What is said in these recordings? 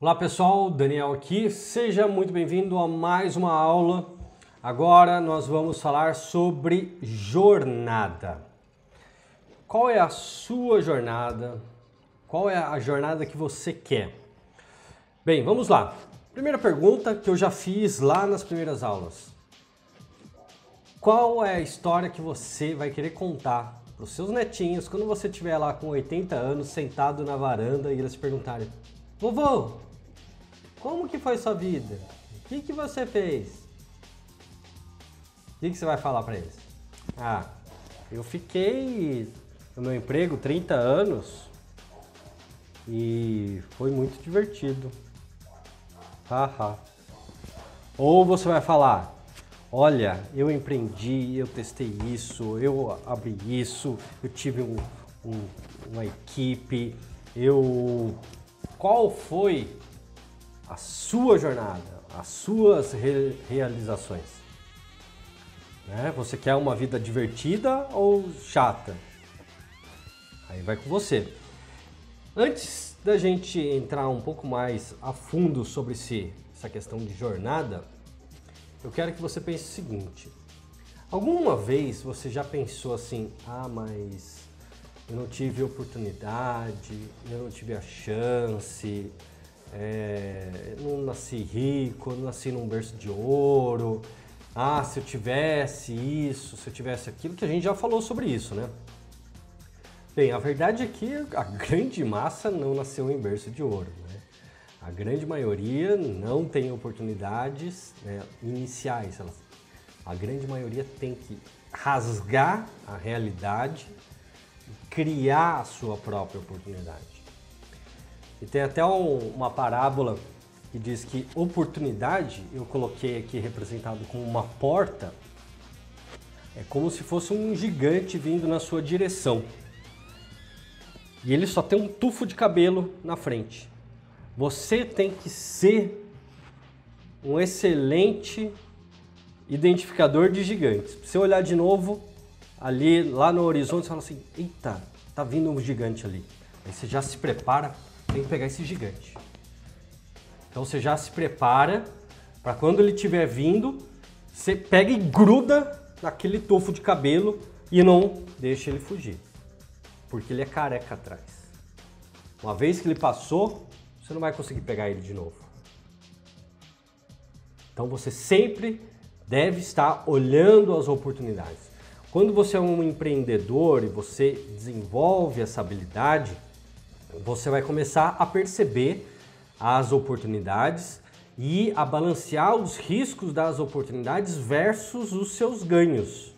Olá pessoal, Daniel aqui, seja muito bem-vindo a mais uma aula. Agora nós vamos falar sobre jornada. Qual é a sua jornada? Qual é a jornada que você quer? Bem, vamos lá. Primeira pergunta que eu já fiz lá nas primeiras aulas. Qual é a história que você vai querer contar para os seus netinhos quando você estiver lá com 80 anos sentado na varanda e eles perguntarem: vovô, como que foi sua vida? O que você fez? O que você vai falar para eles? Ah, eu fiquei no meu emprego 30 anos e foi muito divertido. Haha. Ou você vai falar: olha, eu empreendi, eu testei isso, eu abri isso, eu tive uma equipe, Qual foi a sua jornada, as suas realizações? Né? Você quer uma vida divertida ou chata? Aí vai com você. Antes da gente entrar um pouco mais a fundo sobre essa questão de jornada, eu quero que você pense o seguinte: alguma vez você já pensou assim: ah, mas eu não tive oportunidade, eu não tive a chance, não nasci rico, não nasci num berço de ouro, ah, se eu tivesse isso, se eu tivesse aquilo, que a gente já falou sobre isso, né? Bem, a verdade é que a grande massa não nasceu em berço de ouro, né? A grande maioria não tem oportunidades, né, iniciais. A grande maioria tem que rasgar a realidade e criar a sua própria oportunidade. E tem até uma parábola que diz que oportunidade, eu coloquei aqui representado com uma porta, é como se fosse um gigante vindo na sua direção. E ele só tem um tufo de cabelo na frente. Você tem que ser um excelente identificador de gigantes. Se você olhar de novo, ali, lá no horizonte, você fala assim: eita, tá vindo um gigante ali. Aí você já se prepara, tem que pegar esse gigante. Então você já se prepara para quando ele estiver vindo, você pega e gruda naquele tufo de cabelo e não deixa ele fugir. Porque ele é careca atrás. Uma vez que ele passou, você não vai conseguir pegar ele de novo. Então você sempre deve estar olhando as oportunidades. Quando você é um empreendedor e você desenvolve essa habilidade, você vai começar a perceber as oportunidades e a balancear os riscos das oportunidades versus os seus ganhos.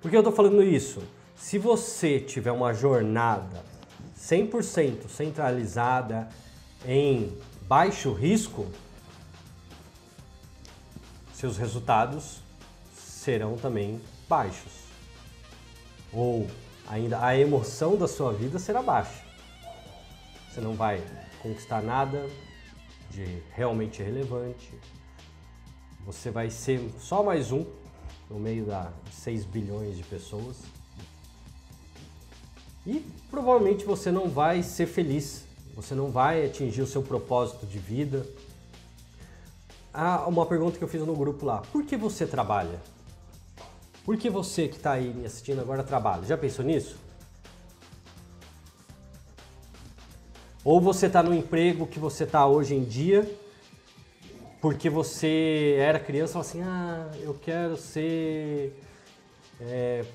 Por que eu estou falando isso? Se você tiver uma jornada 100% centralizada em baixo risco, seus resultados serão também baixos. Ou ainda a emoção da sua vida será baixa. Você não vai conquistar nada de realmente relevante. Você vai ser só mais um no meio de 6 bilhões de pessoas. E provavelmente você não vai ser feliz, você não vai atingir o seu propósito de vida. Ah, uma pergunta que eu fiz no grupo lá: por que você trabalha? Por que você que está aí me assistindo agora trabalha? Já pensou nisso? Ou você está no emprego que você está hoje em dia porque você era criança e falou assim: ah, eu quero ser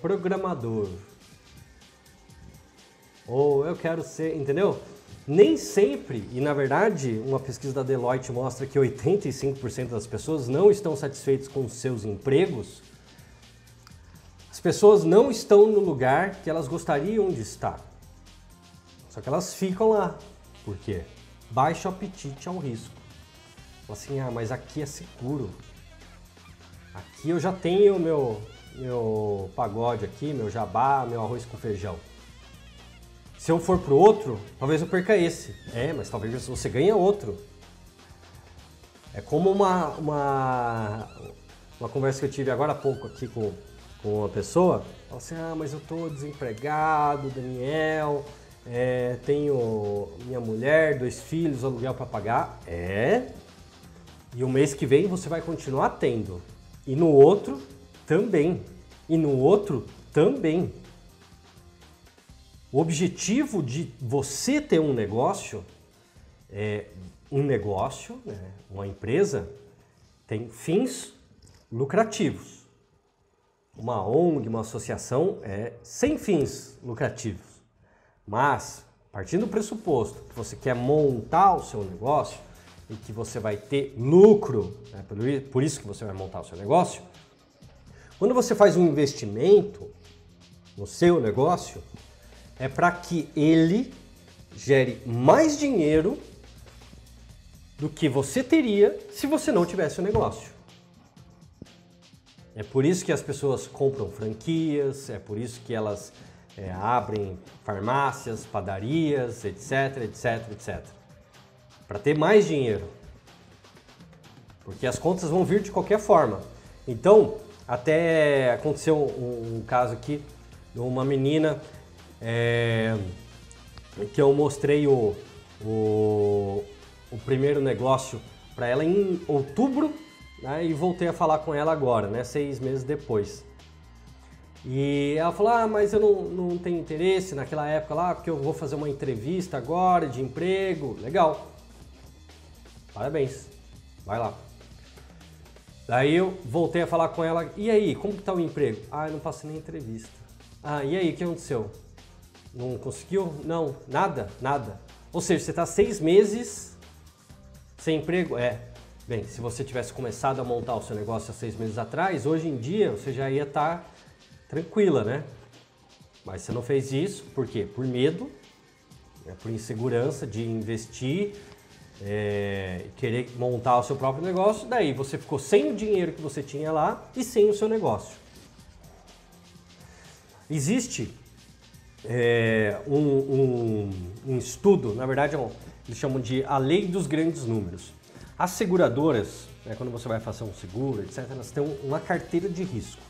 programador. Ou eu quero ser, entendeu? Nem sempre, e na verdade uma pesquisa da Deloitte mostra que 85% das pessoas não estão satisfeitas com seus empregos. As pessoas não estão no lugar que elas gostariam de estar. Só que elas ficam lá. Por quê? Baixo apetite ao risco. Fala assim: ah, mas aqui é seguro. Aqui eu já tenho meu pagode aqui, meu jabá, meu arroz com feijão. Se eu for pro outro, talvez eu perca esse. Mas talvez você ganhe outro. É como uma conversa que eu tive agora há pouco aqui com uma pessoa. Fala assim: ah, mas eu tô desempregado, Daniel, tenho minha mulher, 2 filhos, aluguel para pagar. E o mês que vem você vai continuar tendo. E no outro também. E no outro também. O objetivo de você ter um negócio, uma empresa, tem fins lucrativos. Uma ONG, uma associação sem fins lucrativos. Mas, partindo do pressuposto que você quer montar o seu negócio e que você vai ter lucro, por isso que você vai montar o seu negócio, quando você faz um investimento no seu negócio, é para que ele gere mais dinheiro do que você teria se você não tivesse o negócio. É por isso que as pessoas compram franquias, é por isso que elas abrem farmácias, padarias, etc, etc, etc. Para ter mais dinheiro. Porque as contas vão vir de qualquer forma. Então, até aconteceu um caso aqui de uma menina que eu mostrei o primeiro negócio para ela em outubro, né, e voltei a falar com ela agora, né, 6 meses depois. E ela falou, mas eu não tenho interesse naquela época lá, porque eu vou fazer uma entrevista agora de emprego. Legal. Parabéns. Vai lá. Daí eu voltei a falar com ela, e aí, como que tá o emprego? Eu não passei nem entrevista. E aí, o que aconteceu? Não conseguiu? Não, nada, nada. Ou seja, você está 6 meses sem emprego? Bem, se você tivesse começado a montar o seu negócio há 6 meses atrás, hoje em dia você já ia estar tranquila, né? Mas você não fez isso, por quê? Por medo, por insegurança de investir, querer montar o seu próprio negócio, daí você ficou sem o dinheiro que você tinha lá e sem o seu negócio. Existe um estudo, na verdade eles chamam de a lei dos grandes números. As seguradoras, quando você vai fazer um seguro, etc., elas têm uma carteira de risco.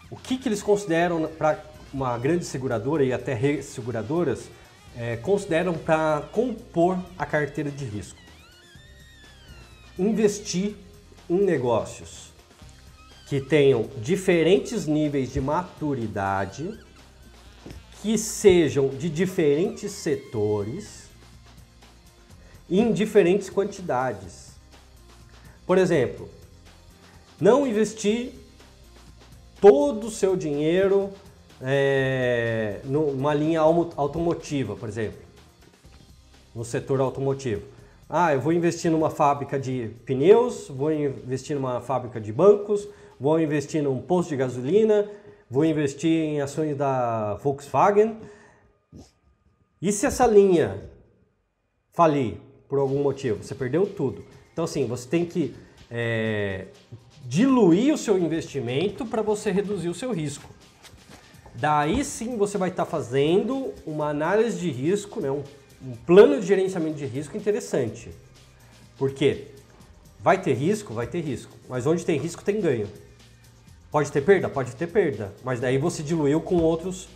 O que eles consideram para uma grande seguradora e até resseguradoras consideram para compor a carteira de risco? Investir em negócios que tenham diferentes níveis de maturidade, que sejam de diferentes setores, em diferentes quantidades. Por exemplo, não investir todo o seu dinheiro numa linha automotiva, por exemplo, no setor automotivo. Eu vou investir numa fábrica de pneus, vou investir numa fábrica de bancos, vou investir num posto de gasolina, vou investir em ações da Volkswagen. E se essa linha falir por algum motivo? Você perdeu tudo. Então, assim, você tem que diluir o seu investimento para você reduzir o seu risco. Daí sim você vai estar fazendo uma análise de risco, né, um plano de gerenciamento de risco interessante. Por quê? Vai ter risco? Vai ter risco. Mas onde tem risco tem ganho. Pode ter perda? Pode ter perda. Mas daí você diluiu com outros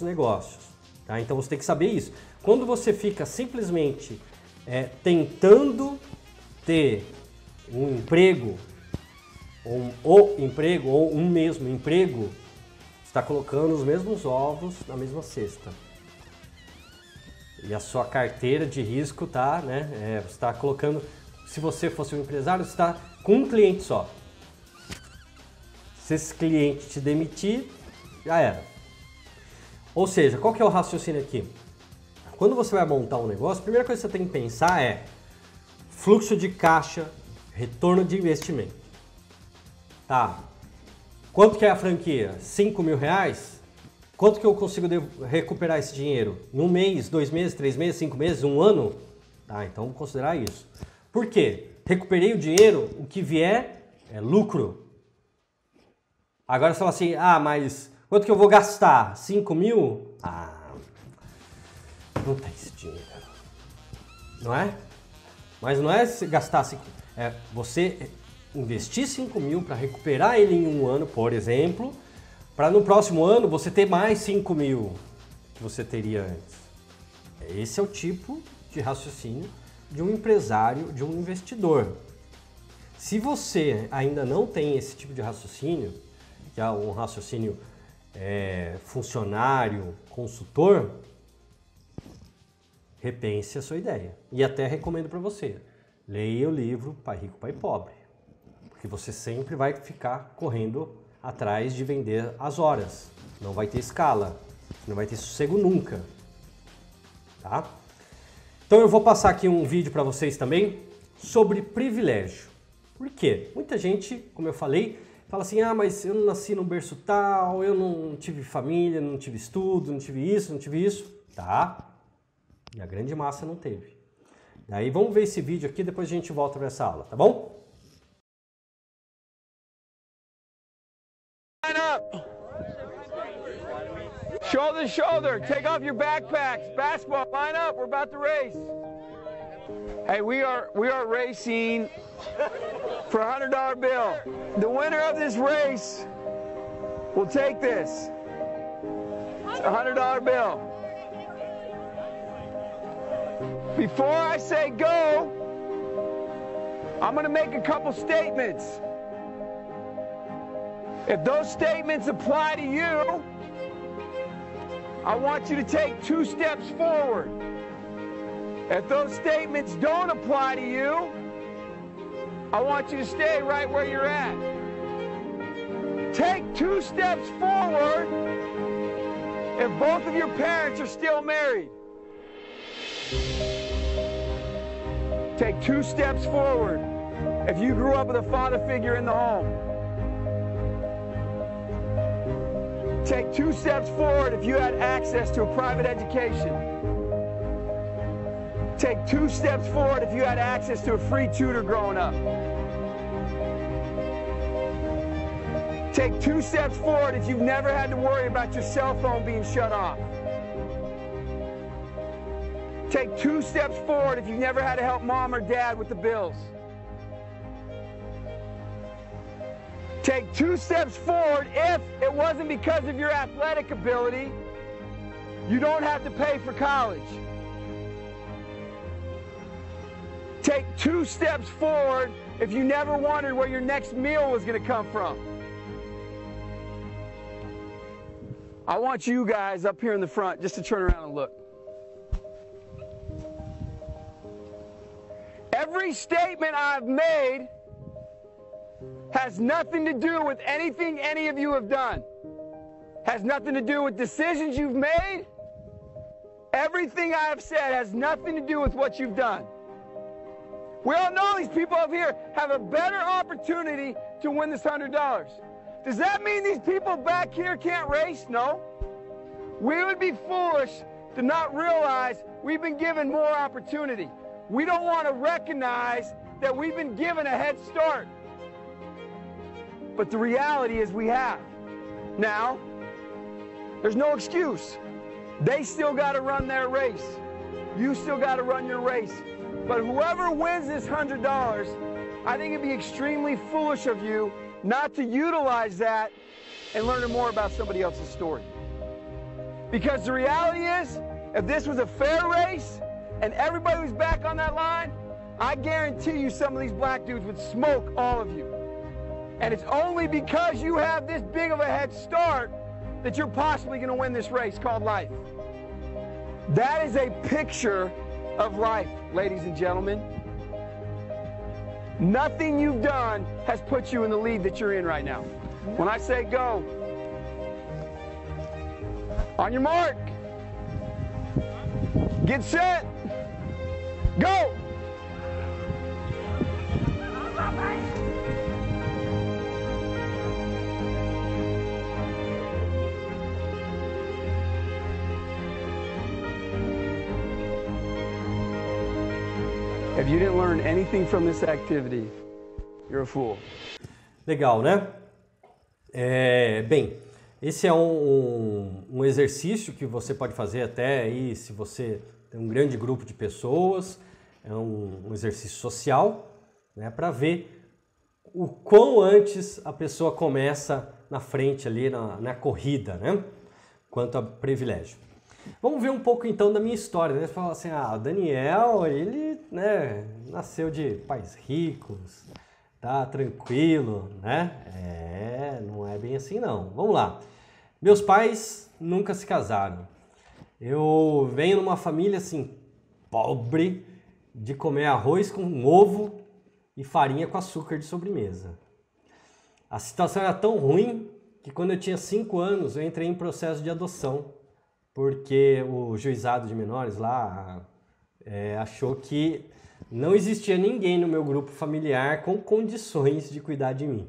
negócios. Tá? Então você tem que saber isso. Quando você fica simplesmente tentando ter um emprego, ou um mesmo emprego, você está colocando os mesmos ovos na mesma cesta. E a sua carteira de risco está, você está colocando, se você fosse um empresário, você está com um cliente só. Se esse cliente te demitir, já era. Ou seja, qual que é o raciocínio aqui? Quando você vai montar um negócio, a primeira coisa que você tem que pensar é fluxo de caixa, retorno de investimento. Tá. Quanto que é a franquia? 5 mil reais? Quanto que eu consigo recuperar esse dinheiro? Num mês, 2 meses, 3 meses, 5 meses, 1 ano? Tá, então vamos considerar isso. Por quê? Recuperei o dinheiro, o que vier é lucro. Agora você fala assim, mas quanto que eu vou gastar? 5 mil? Não tem esse dinheiro. Não é? Mas não é gastar 5 mil. É você investir 5 mil para recuperar ele em 1 ano, por exemplo, para no próximo ano você ter mais 5 mil. que você teria antes. Esse é o tipo de raciocínio de um empresário, de um investidor. Se você ainda não tem esse tipo de raciocínio, que é um raciocínio funcionário, consultor, repense a sua ideia. E até recomendo para você, leia o livro Pai Rico, Pai Pobre, porque você sempre vai ficar correndo atrás de vender as horas. Não vai ter escala, não vai ter sossego nunca, tá? Então eu vou passar aqui um vídeo para vocês também sobre privilégio. Por quê? Muita gente, como eu falei, fala assim, ah, mas eu não nasci num berço tal, eu não tive família, não tive estudo, não tive isso, não tive isso. Tá? E a grande massa não teve. Daí vamos ver esse vídeo aqui, depois a gente volta para essa aula, tá bom? Line up. Shoulder to shoulder. Take off your backpacks. Basketball, line up. We're about to race. Hey, we are racing for a $100 bill. The winner of this race will take this. It's a $100 bill. Before I say go, I'm going to make a couple statements. If those statements apply to you, I want you to take 2 steps forward. If those statements don't apply to you, I want you to stay right where you're at. Take 2 steps forward if both of your parents are still married. Take 2 steps forward if you grew up with a father figure in the home. Take 2 steps forward if you had access to a private education. Take 2 steps forward if you had access to a free tutor growing up. Take 2 steps forward if you've never had to worry about your cell phone being shut off. Take 2 steps forward if you've never had to help mom or dad with the bills. Take 2 steps forward if it wasn't because of your athletic ability, you don't have to pay for college. Take 2 steps forward if you never wondered where your next meal was going to come from. I want you guys up here in the front just to turn around and look. Every statement I've made has nothing to do with anything any of you have done. Has nothing to do with decisions you've made. Everything I have said has nothing to do with what you've done. We all know these people up here have a better opportunity to win this $100. Does that mean these people back here can't race? No. We would be foolish to not realize we've been given more opportunity. We don't want to recognize that we've been given a head start. But the reality is we have. Now, there's no excuse. They still got to run their race. You still got to run your race. But whoever wins this $100, I think it'd be extremely foolish of you not to utilize that and learn more about somebody else's story. Because the reality is, if this was a fair race and everybody was back on that line, I guarantee you some of these black dudes would smoke all of you. And it's only because you have this big of a head start that you're possibly going to win this race called life. That is a picture of life, ladies and gentlemen. Nothing you've done has put you in the lead that you're in right now. When I say go, on your mark, get set, go! If you didn't learn anything from this activity, you're a fool. Legal, né? Bem, esse é um exercício que você pode fazer até aí se você tem um grande grupo de pessoas. É um exercício social, né, para ver o quão antes a pessoa começa na frente ali na corrida, né? Quanto a privilégio. Vamos ver um pouco então da minha história, né? Você fala assim, o Daniel, ele, né, nasceu de pais ricos, tá tranquilo, né? Não é bem assim não. Vamos lá. Meus pais nunca se casaram. Eu venho numa família assim, pobre, de comer arroz com ovo e farinha com açúcar de sobremesa. A situação era tão ruim que quando eu tinha 5 anos eu entrei em processo de adoção, porque o juizado de menores lá achou que não existia ninguém no meu grupo familiar com condições de cuidar de mim.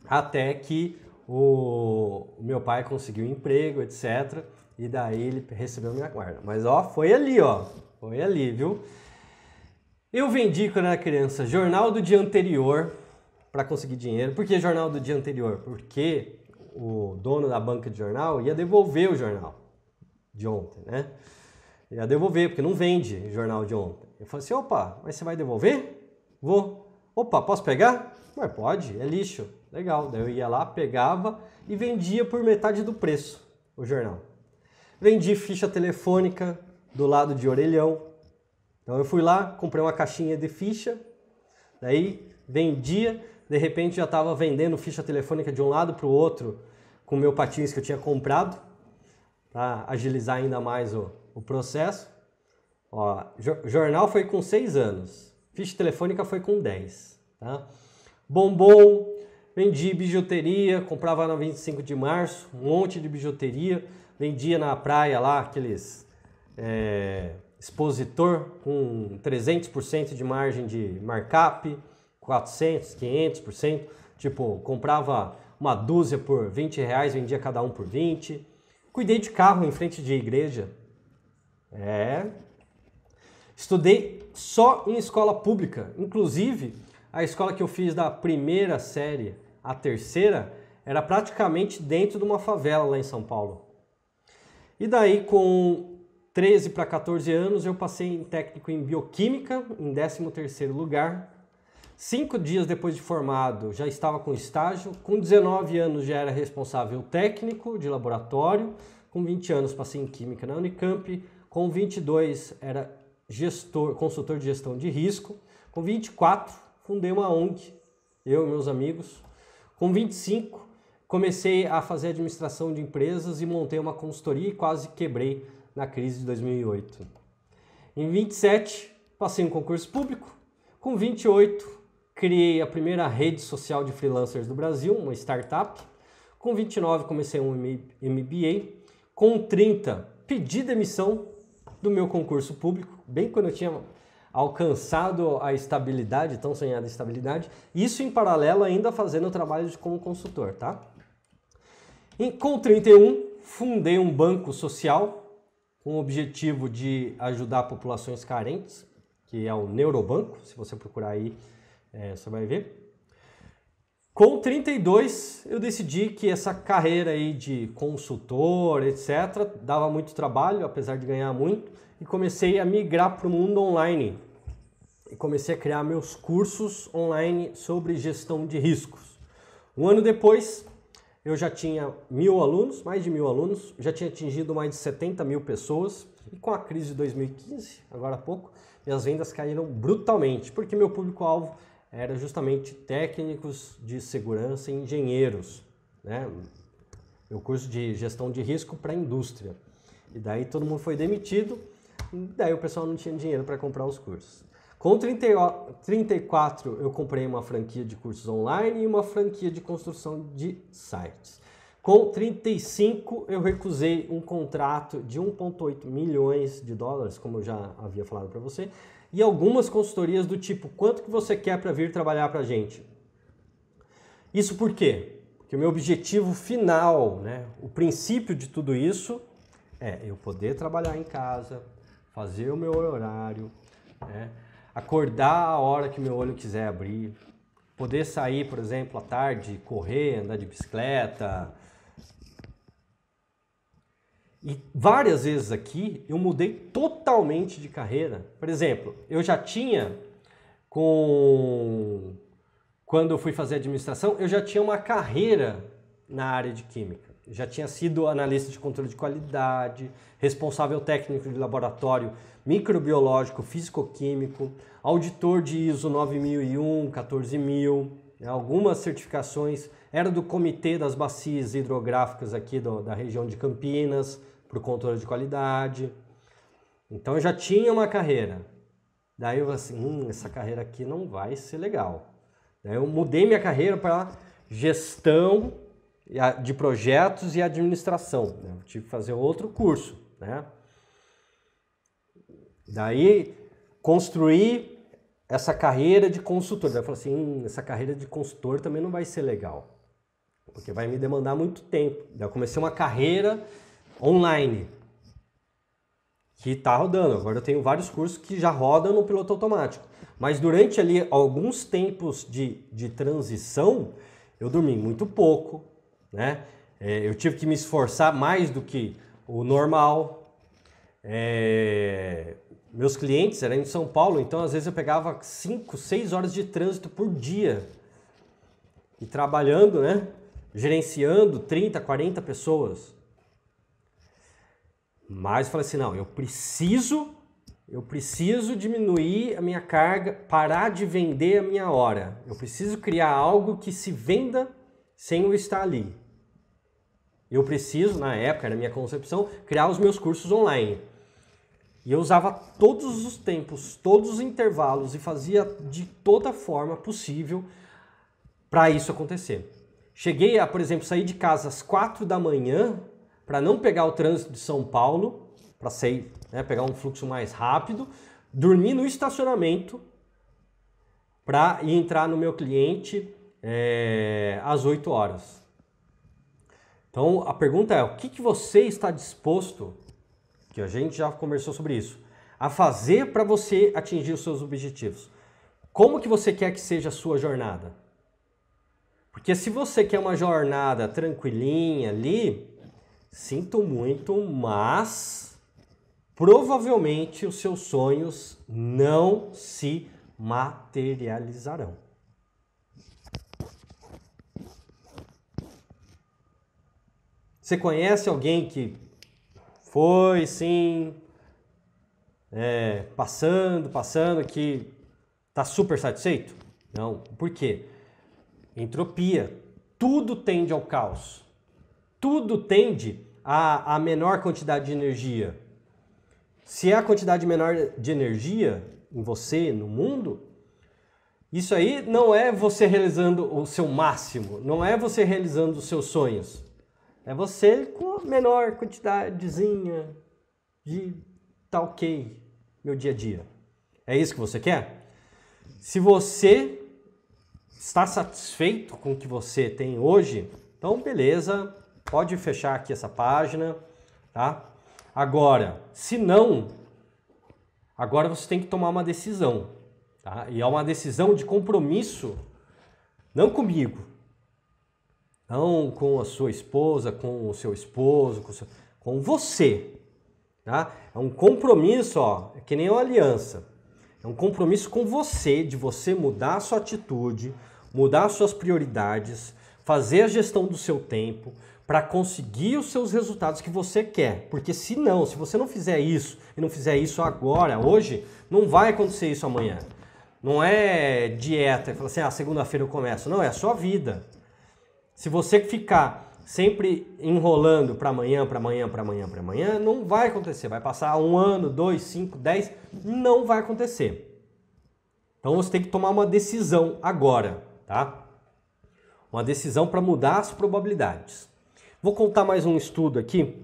Até que o meu pai conseguiu um emprego, etc. E daí ele recebeu minha guarda. Mas foi ali, viu? Eu vendi quando era criança jornal do dia anterior para conseguir dinheiro. Por que jornal do dia anterior? Porque o dono da banca de jornal ia devolver o jornal de ontem, né? Ia devolver, porque não vende jornal de ontem. Eu falei assim, opa, mas você vai devolver? Vou. Opa, posso pegar? Mas pode, é lixo. Legal. Daí eu ia lá, pegava e vendia por metade do preço o jornal. Vendi ficha telefônica do lado de orelhão. Então eu fui lá, comprei uma caixinha de ficha, daí vendia, de repente já estava vendendo ficha telefônica de um lado para o outro com o meu patins que eu tinha comprado, para agilizar ainda mais o processo. Jornal foi com 6 anos, ficha telefônica foi com 10. Tá? Bombom, vendi bijuteria, comprava na 25 de março, um monte de bijuteria, vendia na praia lá aqueles expositor com 300% de margem de markup, 400%, 500%, tipo, comprava uma dúzia por R$20, vendia cada um por 20. Cuidei de carro em frente de igreja. Estudei só em escola pública, inclusive a escola que eu fiz da primeira série à terceira era praticamente dentro de uma favela lá em São Paulo. E daí com 13 para 14 anos eu passei em técnico em bioquímica, em 13º lugar. 5 dias depois de formado já estava com estágio, com 19 anos já era responsável técnico de laboratório, com 20 anos passei em química na Unicamp, com 22 era consultor de gestão de risco, com 24 fundei uma ONG, eu e meus amigos, com 25 comecei a fazer administração de empresas e montei uma consultoria e quase quebrei na crise de 2008. Em 27 passei um concurso público, com 28 criei a primeira rede social de freelancers do Brasil, uma startup. Com 29 comecei um MBA. Com 30 pedi demissão do meu concurso público, bem quando eu tinha alcançado a estabilidade, tão sonhada estabilidade. Isso em paralelo ainda fazendo o trabalho como consultor, tá? E com 31 fundei um banco social com o objetivo de ajudar populações carentes, que é o Neurobanco, se você procurar aí você vai ver. Com 32 eu decidi que essa carreira aí de consultor, etc, dava muito trabalho, apesar de ganhar muito, e comecei a migrar para o mundo online. E comecei a criar meus cursos online sobre gestão de riscos. Um ano depois eu já tinha 1.000 alunos, mais de 1.000 alunos, já tinha atingido mais de 70 mil pessoas, e com a crise de 2015, agora há pouco, minhas vendas caíram brutalmente, porque meu público-alvo era justamente técnicos de segurança e engenheiros, né? Meu curso de gestão de risco para a indústria. E daí todo mundo foi demitido, e daí o pessoal não tinha dinheiro para comprar os cursos. Com 34 eu comprei uma franquia de cursos online e uma franquia de construção de sites. Com 35 eu recusei um contrato de 1,8 milhões de dólares, como eu já havia falado para você, e algumas consultorias do tipo, quanto que você quer para vir trabalhar para a gente? Isso por quê? Porque o meu objetivo final, né, o princípio de tudo isso é eu poder trabalhar em casa, fazer o meu horário, né, acordar a hora que meu olho quiser abrir, poder sair, por exemplo, à tarde, correr, andar de bicicleta. E várias vezes aqui eu mudei totalmente de carreira. Por exemplo, eu já tinha, quando eu fui fazer administração, eu já tinha uma carreira na área de química. Já tinha sido analista de controle de qualidade, responsável técnico de laboratório microbiológico, físico-químico, auditor de ISO 9001, 14000, algumas certificações. Era do comitê das bacias hidrográficas aqui da região de Campinas, para o controle de qualidade. Então eu já tinha uma carreira. Daí eu falei assim, essa carreira aqui não vai ser legal. Daí eu mudei minha carreira para gestão de projetos e administração. Eu tive que fazer outro curso, né? Daí construí essa carreira de consultor. Daí eu falei assim, essa carreira de consultor também não vai ser legal, porque vai me demandar muito tempo. Daí eu comecei uma carreira online, que está rodando. Agora eu tenho vários cursos que já rodam no piloto automático. Mas durante ali alguns tempos de transição, eu dormi muito pouco, né? Eu tive que me esforçar mais do que o normal. Meus clientes eram em São Paulo, então às vezes eu pegava 5, 6 horas de trânsito por dia. E trabalhando, né? Gerenciando 30, 40 pessoas. Mas eu falei assim, não, eu preciso diminuir a minha carga, parar de vender a minha hora. Eu preciso criar algo que se venda sem eu estar ali. Eu preciso, na época, na minha concepção, criar os meus cursos online. E eu usava todos os tempos, todos os intervalos e fazia de toda forma possível para isso acontecer. Cheguei a, por exemplo, sair de casa às 4 da manhã para não pegar o trânsito de São Paulo, para sair, né, pegar um fluxo mais rápido, dormir no estacionamento para ir entrar no meu cliente às 8 horas. Então a pergunta é, o que você está disposto, que a gente já conversou sobre isso, a fazer para você atingir os seus objetivos? Como que você quer que seja a sua jornada? Porque se você quer uma jornada tranquilinha ali, sinto muito, mas provavelmente os seus sonhos não se materializarão. Você conhece alguém que foi, sim, passando, que está super satisfeito? Não. Por quê? Entropia. Tudo tende ao caos. Tudo tende a menor quantidade de energia. Se é a quantidade menor de energia em você, no mundo, isso aí não é você realizando o seu máximo, não é você realizando os seus sonhos. É você com a menor quantidadezinha de tá ok, meu dia a dia. É isso que você quer? Se você está satisfeito com o que você tem hoje, então beleza, pode fechar aqui essa página, tá? Agora, se não, agora você tem que tomar uma decisão, tá? E é uma decisão de compromisso, não comigo, não com a sua esposa, com o seu esposo, com você, tá? É um compromisso, ó, é que nem uma aliança. É um compromisso com você, de você mudar a sua atitude, mudar as suas prioridades, fazer a gestão do seu tempo para conseguir os seus resultados que você quer. Porque se você não fizer isso e não fizer isso agora, hoje, não vai acontecer isso amanhã. Não é dieta, fala assim, segunda-feira eu começo. Não, é a sua vida. Se você ficar sempre enrolando para amanhã, não vai acontecer. Vai passar 1 ano, 2, 5, 10, não vai acontecer. Então você tem que tomar uma decisão agora, tá? Uma decisão para mudar as probabilidades. Vou contar mais um estudo aqui.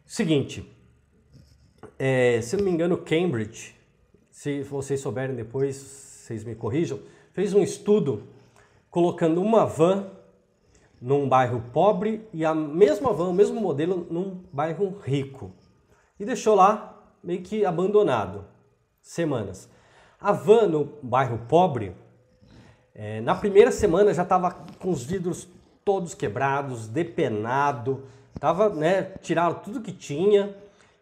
Seguinte, se não me engano, Cambridge, se vocês souberem depois, vocês me corrijam, fez um estudo colocando uma van num bairro pobre e a mesma van, o mesmo modelo, num bairro rico. E deixou lá meio que abandonado, semanas. A van no bairro pobre, na primeira semana já estava com os vidros todos quebrados, depenado, tiraram tudo que tinha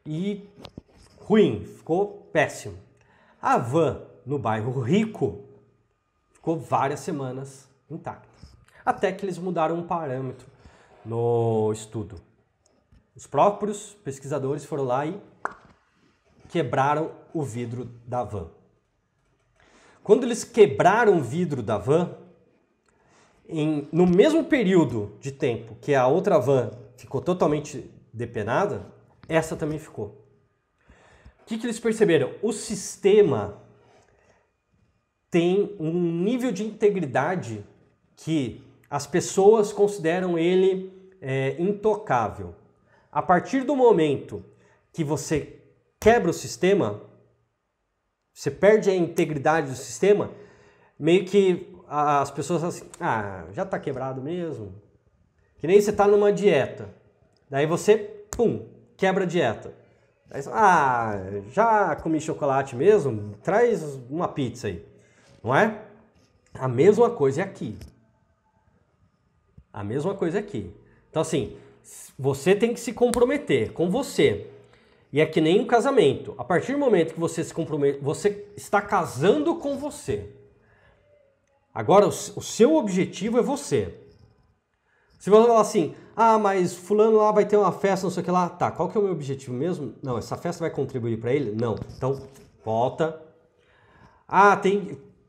e ruim, ficou péssimo. A van no bairro rico ficou várias semanas intacta. Até que eles mudaram um parâmetro no estudo. Os próprios pesquisadores foram lá e quebraram o vidro da van. Quando eles quebraram o vidro da van, no mesmo período de tempo que a outra van ficou totalmente depenada, essa também ficou. O que eles perceberam? O sistema tem um nível de integridade que as pessoas consideram ele intocável. A partir do momento que você quebra o sistema, você perde a integridade do sistema, meio que as pessoas falam assim, já tá quebrado mesmo. Que nem você tá numa dieta. Daí você, pum, quebra a dieta. Daí você, já comi chocolate mesmo? Traz uma pizza aí. Não é? A mesma coisa é aqui. A mesma coisa é aqui. Então assim, você tem que se comprometer com você. E é que nem um casamento. A partir do momento que você se compromete, você está casando com você. Agora, o seu objetivo é você. Se você falar assim, mas fulano lá vai ter uma festa, não sei o que lá. Tá, qual que é o meu objetivo mesmo? Não, essa festa vai contribuir para ele? Não. Então, volta.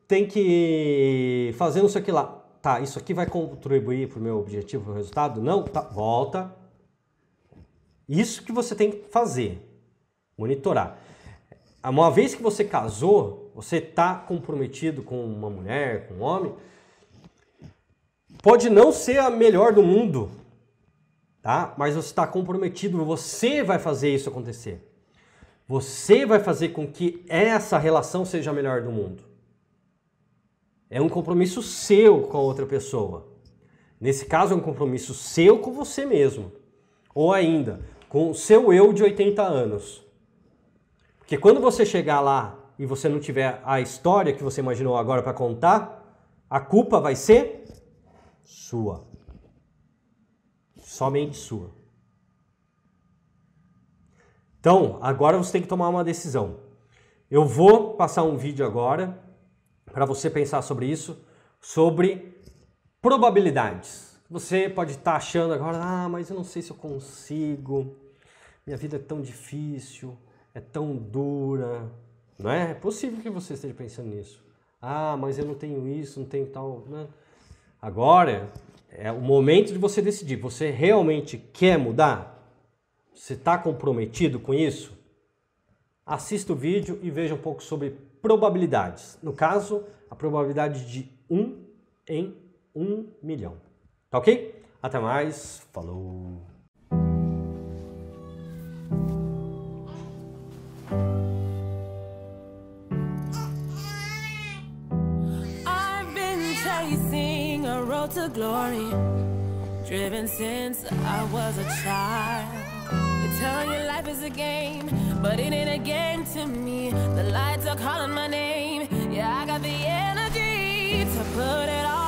Tem que fazer não sei o que lá. Tá, isso aqui vai contribuir para o meu objetivo, para o resultado? Não? Tá, volta. Isso que você tem que fazer. Monitorar. Uma vez que você casou, você está comprometido com uma mulher, com um homem, pode não ser a melhor do mundo, tá? Mas você está comprometido, você vai fazer isso acontecer. Você vai fazer com que essa relação seja a melhor do mundo. É um compromisso seu com a outra pessoa. Nesse caso, é um compromisso seu com você mesmo. Ou ainda, com o seu eu de 80 anos. Porque quando você chegar lá e você não tiver a história que você imaginou agora para contar, a culpa vai ser sua. Somente sua. Então, agora você tem que tomar uma decisão. Eu vou passar um vídeo agora para você pensar sobre isso, sobre probabilidades. Você pode estar achando agora, mas eu não sei se eu consigo, minha vida é tão difícil, é tão dura, não é? É possível que você esteja pensando nisso. Mas eu não tenho isso, não tenho tal, né? Agora é o momento de você decidir, você realmente quer mudar? Você está comprometido com isso? Assista o vídeo e veja um pouco sobre probabilidades. No caso, a probabilidade de 1 em 1 milhão. Tá ok? Até mais. Falou! I've been chasing a road to glory, driven since I was a child. You tell you life is a game, but it ain't a game to me. The lights are calling my name. Yeah, I got the energy to put it all